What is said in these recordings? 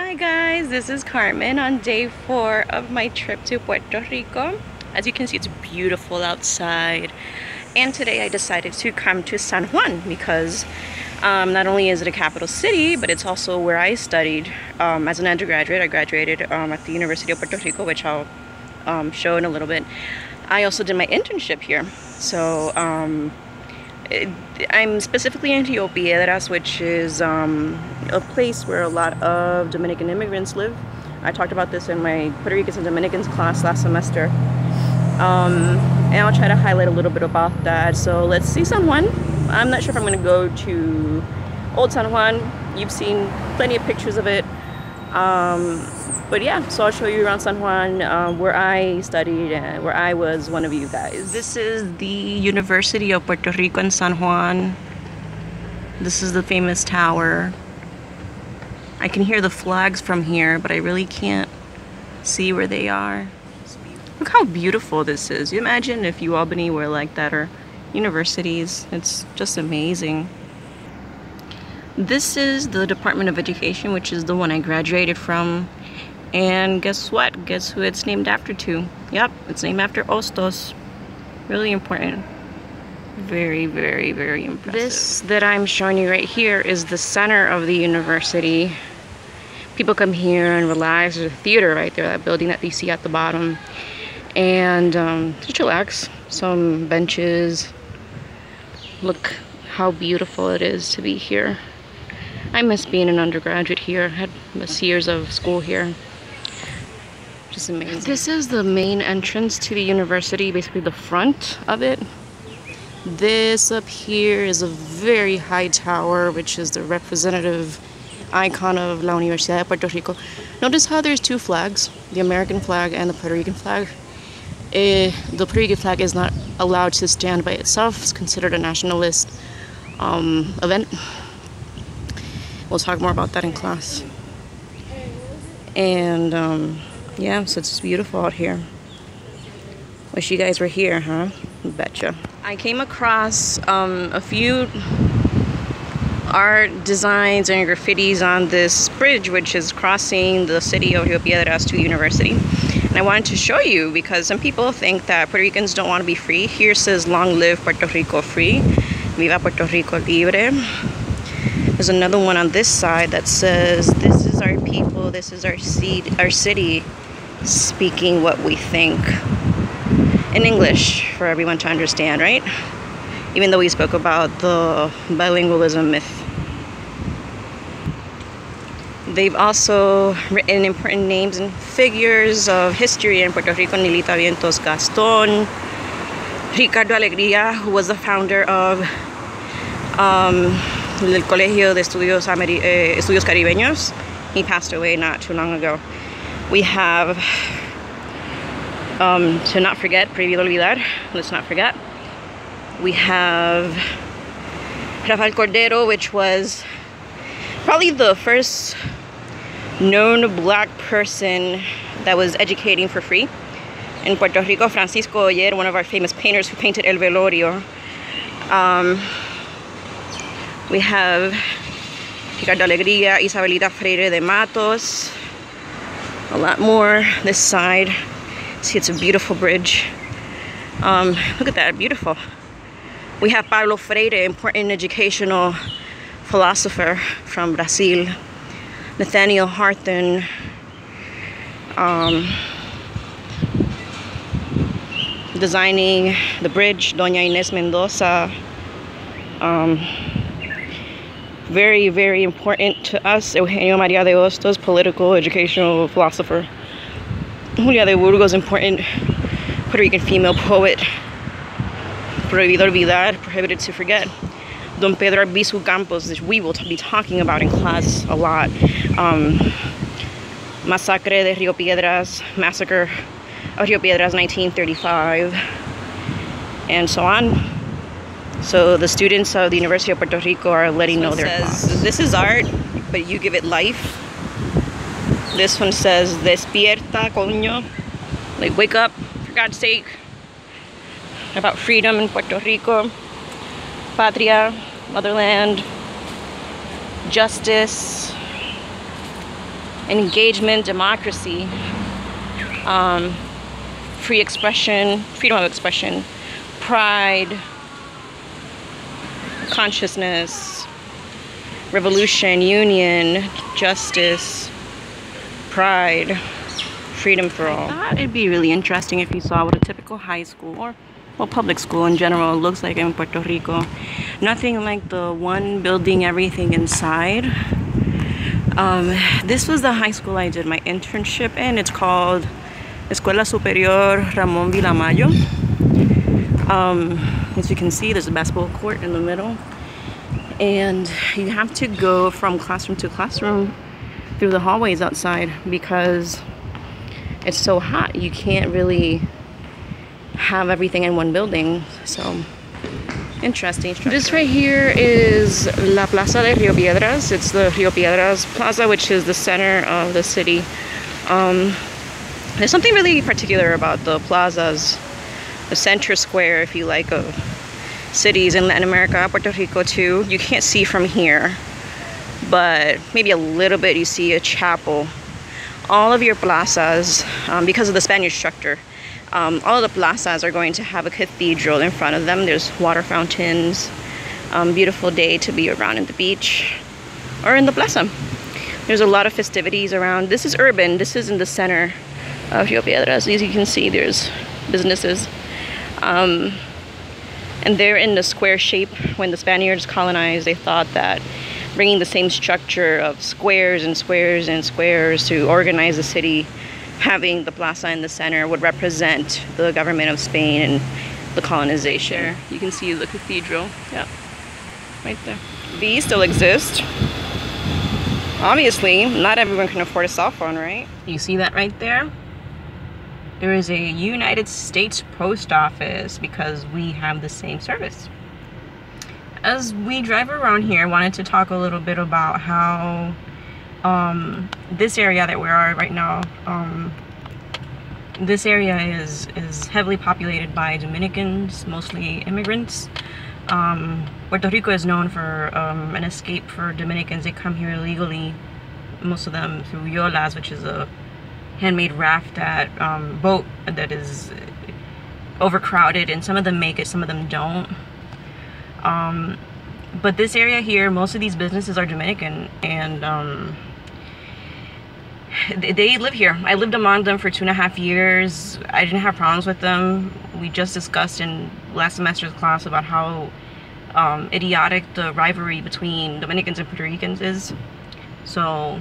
Hi guys, this is Carmen on day 4 of my trip to Puerto Rico. As you can see, it's beautiful outside. And today I decided to come to San Juan because not only is it a capital city, but it's also where I studied as an undergraduate. I graduated at the University of Puerto Rico, which I'll show in a little bit. I also did my internship here. So I'm specifically in Rio Piedras, which is a place where a lot of Dominican immigrants live. I talked about this in my Puerto Ricans and Dominicans class last semester. And I'll try to highlight a little bit about that. So let's see San Juan. I'm not sure if I'm going to go to Old San Juan. You've seen plenty of pictures of it. But yeah, so I'll show you around San Juan, where I studied and where I was one of you guys. This is the University of Puerto Rico in San Juan. This is the famous tower. I can hear the flags from here, but I really can't see where they are. Look how beautiful this is. You imagine if Albany were like that, or universities. It's just amazing. This is the Department of Education, which is the one I graduated from. And guess what? Guess who it's named after to? Yep, it's named after Hostos. Really important. Very, very, very impressive. This that I'm showing you right here is the center of the university. People come here and relax. There's a theater right there, that building that you see at the bottom. And just relax. Some benches. Look how beautiful it is to be here. I miss being an undergraduate here. I had years of school here. Just amazing. This is the main entrance to the university, basically the front of it. This up here is a very high tower, which is the representative icon of La Universidad de Puerto Rico. Notice how there's two flags, the American flag and the Puerto Rican flag. The Puerto Rican flag is not allowed to stand by itself. It's considered a nationalist event. We'll talk more about that in class. And yeah, so it's beautiful out here. Wish you guys were here, huh? Betcha. I came across a few art designs and graffitis on this bridge, which is crossing the city of Rio Piedras to university. And I wanted to show you because some people think that Puerto Ricans don't want to be free. Here says, "Long live Puerto Rico free. Viva Puerto Rico libre." There's another one on this side that says, "This is our people, this is our city, speaking what we think." In English, for everyone to understand, right? Even though we spoke about the bilingualism myth. They've also written important names and figures of history in Puerto Rico. Nilita Vientos Gaston, Ricardo Alegría, who was the founder of el Colegio de Estudios Caribeños. He passed away not too long ago. We have, to not forget, prohibido olvidar, let's not forget. We have Rafael Cordero, which was probably the first known black person that was educating for free in Puerto Rico. Francisco Oyer, one of our famous painters who painted El Velorio. We have Ricardo Alegría, Isabelita Freire de Matos, a lot more this side. See, it's a beautiful bridge. Look at that, beautiful. We have Pablo Freire, important educational philosopher from Brazil. Nathaniel Hawthorne, designing the bridge. Doña Inés Mendoza, very, very important to us. Eugenio María de Hostos, political, educational philosopher. Julia de Burgos, important Puerto Rican female poet. Prohibido olvidar, prohibited to forget. Don Pedro Albizu Campos, which we will be talking about in class a lot. Masacre de Rio Piedras, Massacre of Rio Piedras, 1935, and so on. So the students of the University of Puerto Rico are letting know their thoughts. This is art, but you give it life. This one says, "Despierta, coño." Like, wake up, for God's sake. About freedom in Puerto Rico. Patria, motherland, justice. engagement, democracy, free expression, freedom of expression, pride, consciousness, revolution, union, justice, pride, freedom for all. I thought it'd be really interesting if you saw what a typical high school, or well, public school in general, looks like in Puerto Rico. Nothing like the one building everything inside. This was the high school I did my internship in. It's called Escuela Superior Ramón Vilamayo. As you can see, there's a basketball court in the middle, and you have to go from classroom to classroom through the hallways outside because it's so hot. You can't really have everything in one building. So interesting. This right here is La Plaza de Rio Piedras. It's the Rio Piedras Plaza, which is the center of the city. There's something really particular about the plazas, the center square, if you like, of cities in Latin America, Puerto Rico too. You can't see from here, but maybe a little bit. You see a chapel. All of your plazas, because of the Spanish structure, all of the plazas are going to have a cathedral in front of them. There's water fountains. Beautiful day to be around at the beach or in the plaza. There's a lot of festivities around. This is urban. This is in the center of Rio Piedras. As you can see, there's businesses. And they're in the square shape. When the Spaniards colonized, they thought that bringing the same structure of squares and squares and squares to organize the city, having the plaza in the center would represent the government of Spain and the colonization. There, you can see the cathedral. Yep, right there. These still exist. Obviously, not everyone can afford a cell phone, right? You see that right there? There is a United States Post Office because we have the same service. As we drive around here, I wanted to talk a little bit about how this area that we are right now, this area is heavily populated by Dominicans, mostly immigrants. Puerto Rico is known for an escape for Dominicans. They come here illegally, most of them through yolas, which is a handmade raft boat that is overcrowded, and some of them make it, some of them don't. But this area here, most of these businesses are Dominican, and they live here. I lived among them for 2.5 years. I didn't have problems with them. We just discussed in last semester's class about how idiotic the rivalry between Dominicans and Puerto Ricans is. So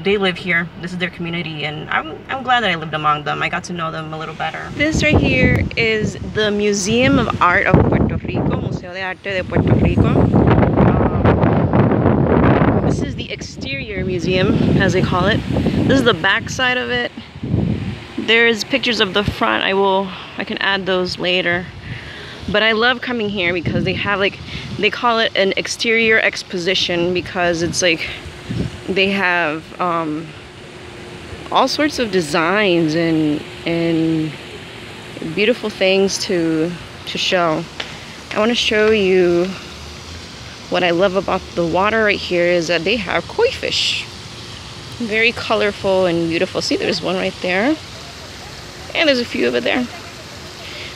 they live here. This is their community, and I'm glad that I lived among them. I got to know them a little better. This right here is the Museum of Art of Puerto Rico, Museo de Arte de Puerto Rico. This is the exterior museum, as they call it. This is the back side of it. There's pictures of the front. I can add those later. But I love coming here because they have, like, they call it an exterior exposition because it's like they have all sorts of designs and beautiful things to show. I want to show you what I love about the water right here is that they have koi fish. Very colorful and beautiful. See, there's one right there. And there's a few over there.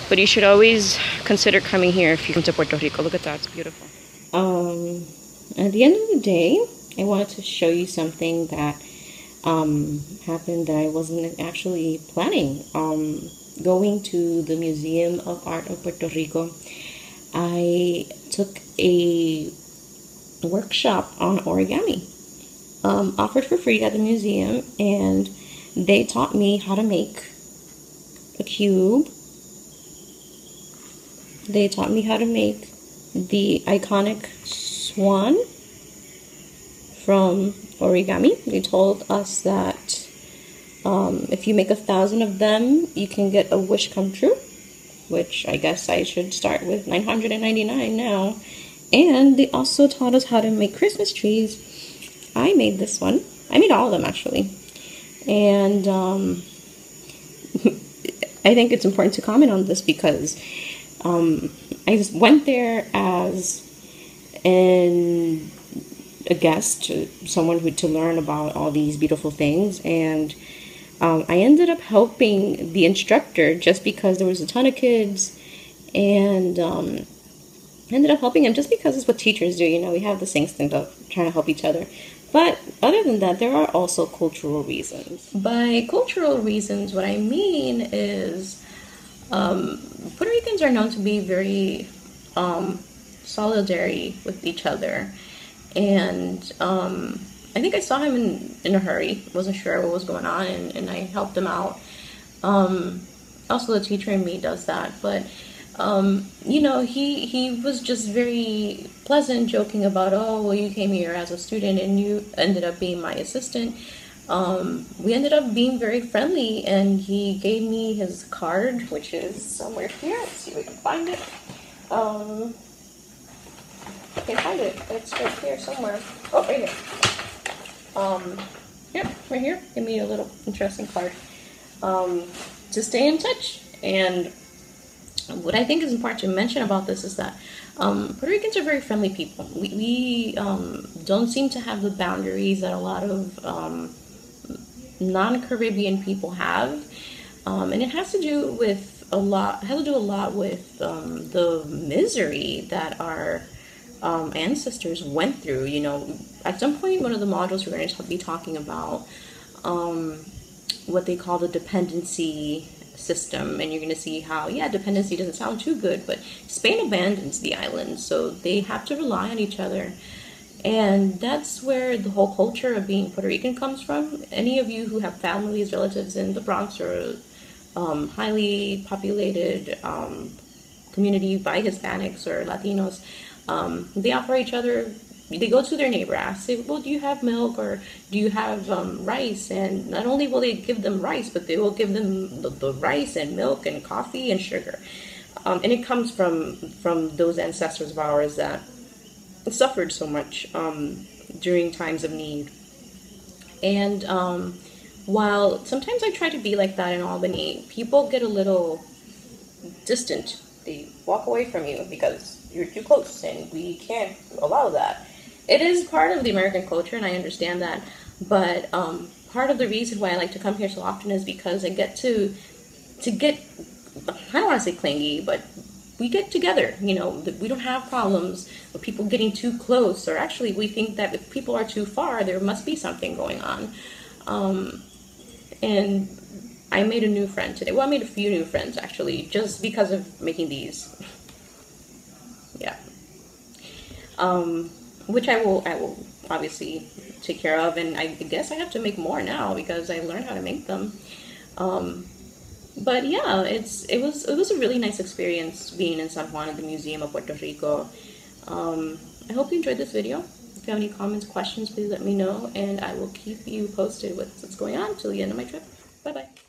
But you should always consider coming here if you come to Puerto Rico. Look at that, it's beautiful. At the end of the day, I wanted to show you something that happened that I wasn't actually planning. Going to the Museum of Art of Puerto Rico, I took a workshop on origami, offered for free at the museum, and they taught me how to make a cube. They taught me how to make the iconic swan from origami. They told us that if you make 1,000 of them, you can get a wish come true, which I guess I should start with 999 now. And they also taught us how to make Christmas trees. I made this one. I made all of them, actually. And I think it's important to comment on this because I just went there as an a guest, someone who to learn about all these beautiful things, and I ended up helping the instructor just because there was a ton of kids, and ended up helping him just because it's what teachers do. You know, we have this instinct of trying to help each other. But other than that, there are also cultural reasons. By cultural reasons, what I mean is Puerto Ricans are known to be very solidary with each other. And I think I saw him in a hurry. Wasn't sure what was going on, and I helped him out. Also, the teacher in me does that. But you know, he was just very pleasant, joking about, oh, well, you came here as a student and you ended up being my assistant. We ended up being very friendly, and he gave me his card, which is somewhere here. Let's see if we can find it. I can't find it. It's right here somewhere. Oh, right here. Yep, right here. Give me a little interesting card. To stay in touch. And what I think is important to mention about this is that Puerto Ricans are very friendly people. We don't seem to have the boundaries that a lot of non-Caribbean people have, and it has to do with a lot with the misery that our ancestors went through. You know, at some point, one of the modules we're going to be talking about what they call the dependency system, and you're going to see how, yeah, dependency doesn't sound too good, but Spain abandons the island, so they have to rely on each other. And that's where the whole culture of being Puerto Rican comes from. Any of you who have families, relatives in the Bronx or highly populated community by Hispanics or Latinos, they offer each other. They go to their neighbor, ask, say, well, do you have milk, or do you have rice? And not only will they give them rice, but they will give them the rice and milk and coffee and sugar. And it comes from those ancestors of ours that suffered so much during times of need. And while sometimes I try to be like that in Albany, people get a little distant. They walk away from you because you're too close, and we can't allow that. It is part of the American culture, and I understand that, but part of the reason why I like to come here so often is because I get to get, I don't want to say clingy, but we get together. You know, we don't have problems with people getting too close, or actually we think that if people are too far, there must be something going on. And I made a new friend today. Well, I made a few new friends, actually, just because of making these. Yeah. Which I will obviously take care of, and I guess I have to make more now because I learned how to make them. But yeah, it was a really nice experience being in San Juan at the Museum of Puerto Rico. I hope you enjoyed this video. If you have any comments, questions, please let me know, and I will keep you posted with what's going on till the end of my trip. Bye bye.